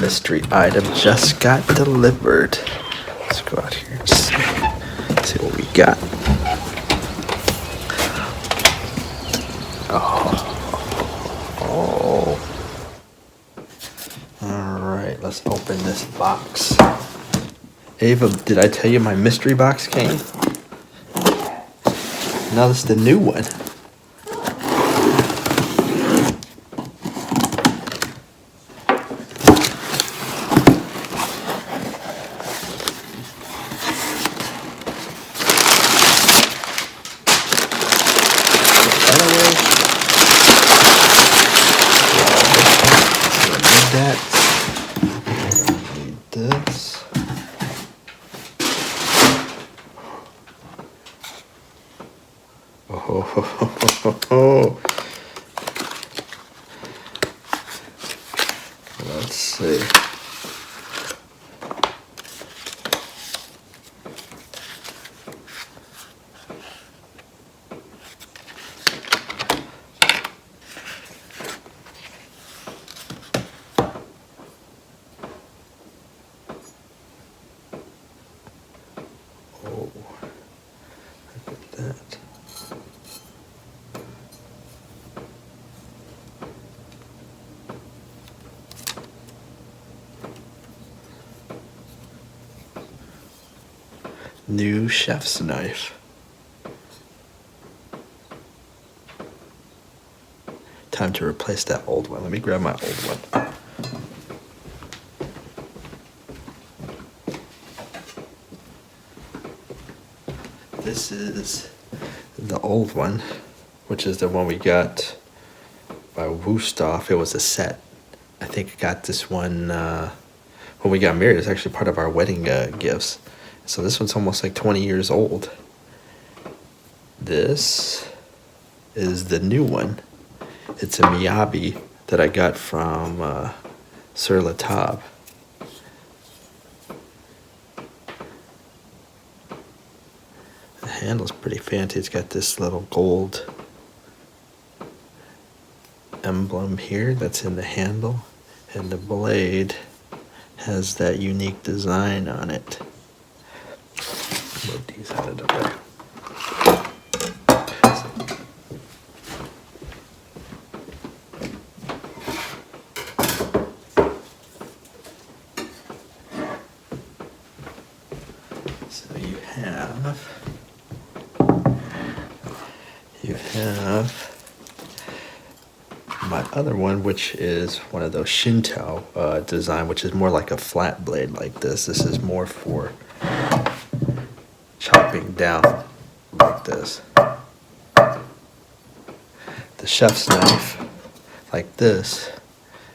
mystery item just got delivered. Let's go out here and see what we got. Oh. Alright, let's open this box. Ava, did I tell you my mystery box came? Now this is the new one. This. Oh. Let's see. Oh, look at that. New chef's knife. Time to replace that old one. Let me grab my old one. This is the old one, which is the one we got by Wusthof. It was a set. I think I got this one when we got married. It's actually part of our wedding gifts. So this one's almost like 20 years old. This is the new one. It's a Miyabi that I got from Sur La Table. The handle's pretty fancy. It's got this little gold emblem here that's in the handle, and the blade has that unique design on it. Move these out of the way. So you have my other one, which is one of those Shinto design, which is more like a flat blade like this. This is more for chopping down like this. The chef's knife, like this,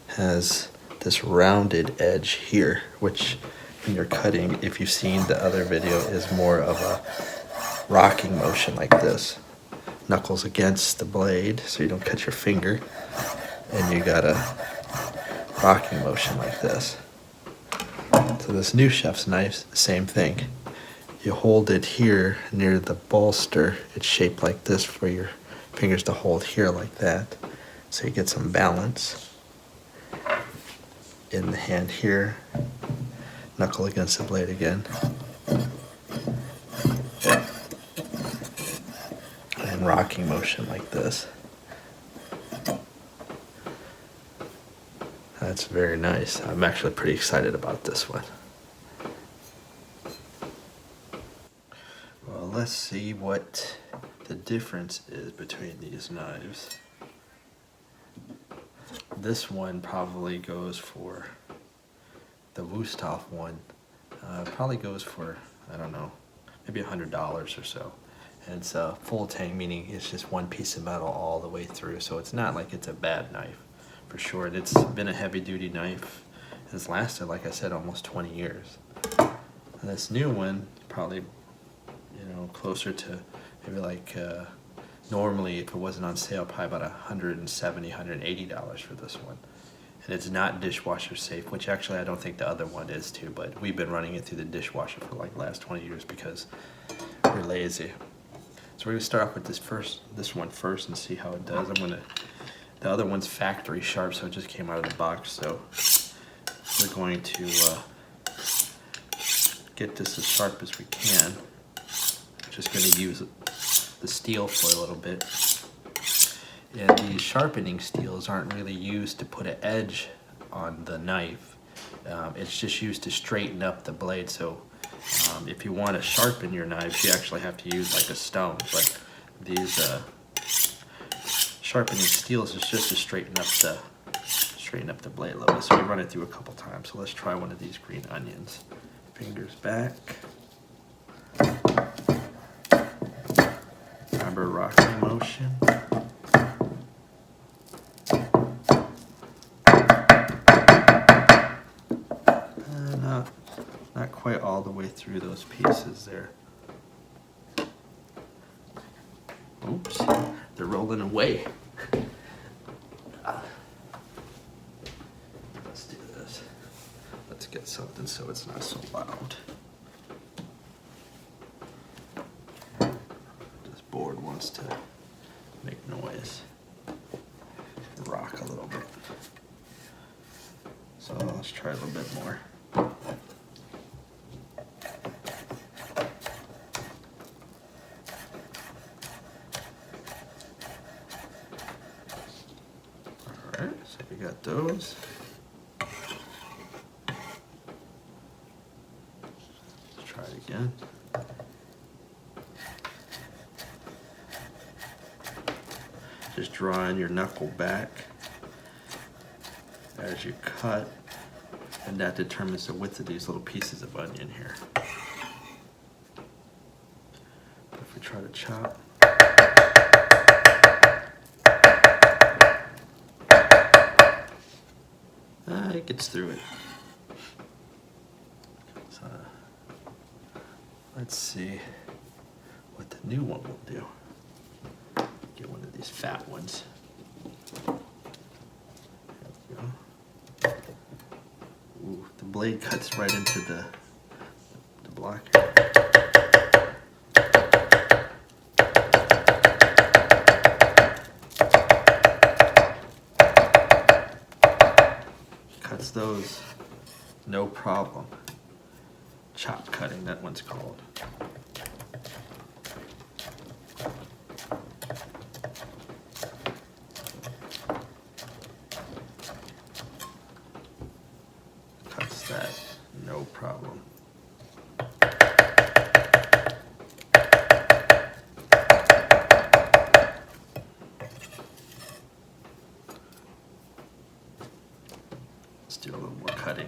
has this rounded edge here, which when you're cutting, if you've seen the other video, is more of a rocking motion like this. Knuckles against the blade so you don't cut your finger, and you got a rocking motion like this. So this new chef's knife, same thing. You hold it here near the bolster. It's shaped like this for your fingers to hold here like that, so you get some balance in the hand here. Knuckle against the blade again. And rocking motion like this. That's very nice. I'm actually pretty excited about this one. Well, let's see what the difference is between these knives. This one probably goes for, the Wusthof one, probably goes for, I don't know, maybe $100 or so. And it's a full tang, meaning it's just one piece of metal all the way through. So it's not like it's a bad knife, for sure. It's been a heavy duty knife. It's lasted, like I said, almost 20 years. And this new one, probably, closer to maybe like, normally if it wasn't on sale, probably about $170, $180 for this one. And it's not dishwasher safe, which actually I don't think the other one is too, but we've been running it through the dishwasher for like the last 20 years because we're lazy. So we're gonna start off with this one first and see how it does. The other one's factory sharp, so it just came out of the box. So we're going to get this as sharp as we can. Just going to use the steel for a little bit. And these sharpening steels aren't really used to put an edge on the knife. It's just used to straighten up the blade. So if you want to sharpen your knives, you actually have to use like a stone. But these sharpening steels is just to straighten up the blade a little bit. So we run it through a couple times. So let's try one of these green onions. Fingers back. Remember rocking motion. Not quite all the way through those pieces there. Oops, they're rolling away. Let's do this. Let's get something so it's not so loud. This board wants to make noise, rock a little bit. So let's try a little bit more. Alright, so we got those. Let's try it again. Just drawing your knuckle back as you cut, and that determines the width of these little pieces of onion here. But if we try to chop, it gets through it. So let's see what the new one will do. Get one of these fat ones. There we go. Ooh, the blade cuts right into the block. Cuts those, no problem. Chop cutting, that one's called. Cuts that, no problem. Let's do a little more cutting.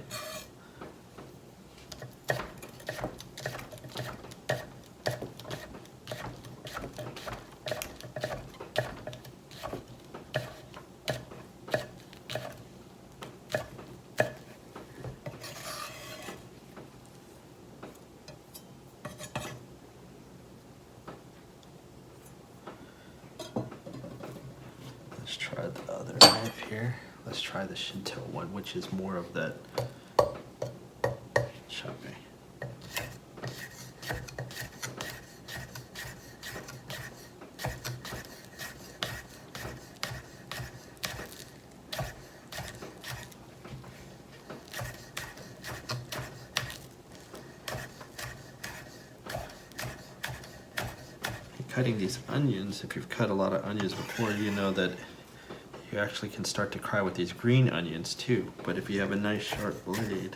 Let's try the other knife here. Let's try the Shinto one, which is more of that chopping. Cutting these onions, if you've cut a lot of onions before, you know that you actually can start to cry with these green onions too. But if you have a nice sharp blade,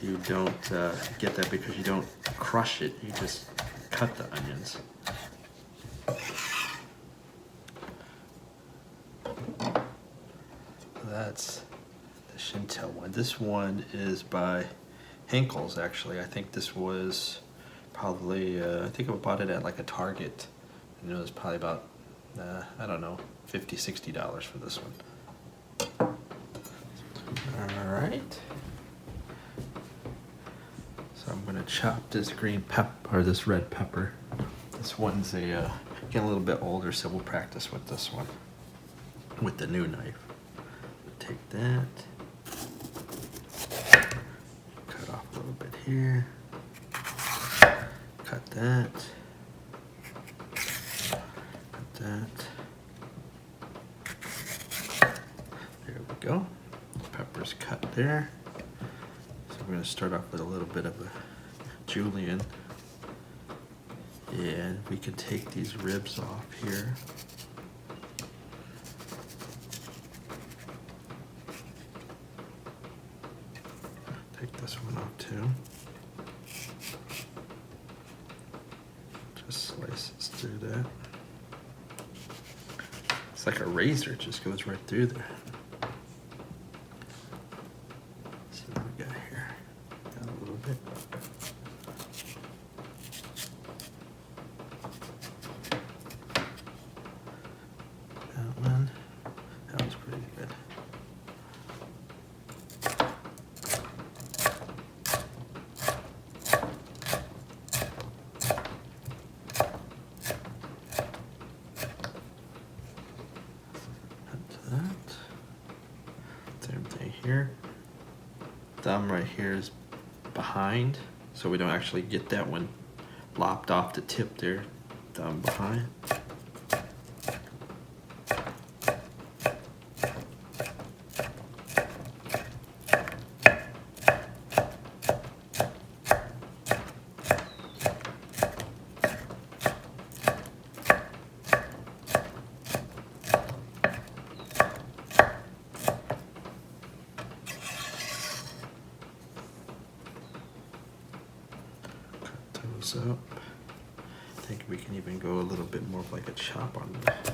you don't get that because you don't crush it, you just cut the onions. That's the Shinto one. This one is by Henkel's actually. I think this was probably, I think I bought it at like a Target. And it was probably about, I don't know, $50, $60 for this one. All right. So I'm gonna chop this green pepper, or this red pepper. This one's getting a little bit older, so we'll practice with this one, with the new knife. Take that, cut off a little bit here. Cut that. Cut that. There we go. peppers cut there. So we're going to start off with a little bit of a julienne. And we can take these ribs off here. Take this one off too. Just slices through that. It's like a razor, it just goes right through there. Let's see what we got here. Got a little bit. That one's pretty good. Same thing here. Thumb right here is behind, so we don't actually get that one lopped off the tip there. Thumb behind. Up. I think we can even go a little bit more of like a chop on this.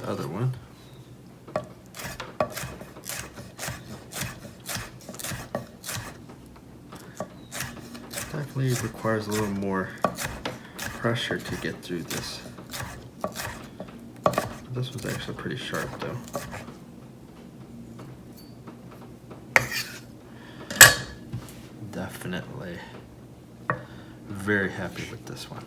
The other one. Definitely requires a little more pressure to get through this. This one's actually pretty sharp though. Definitely very happy with this one.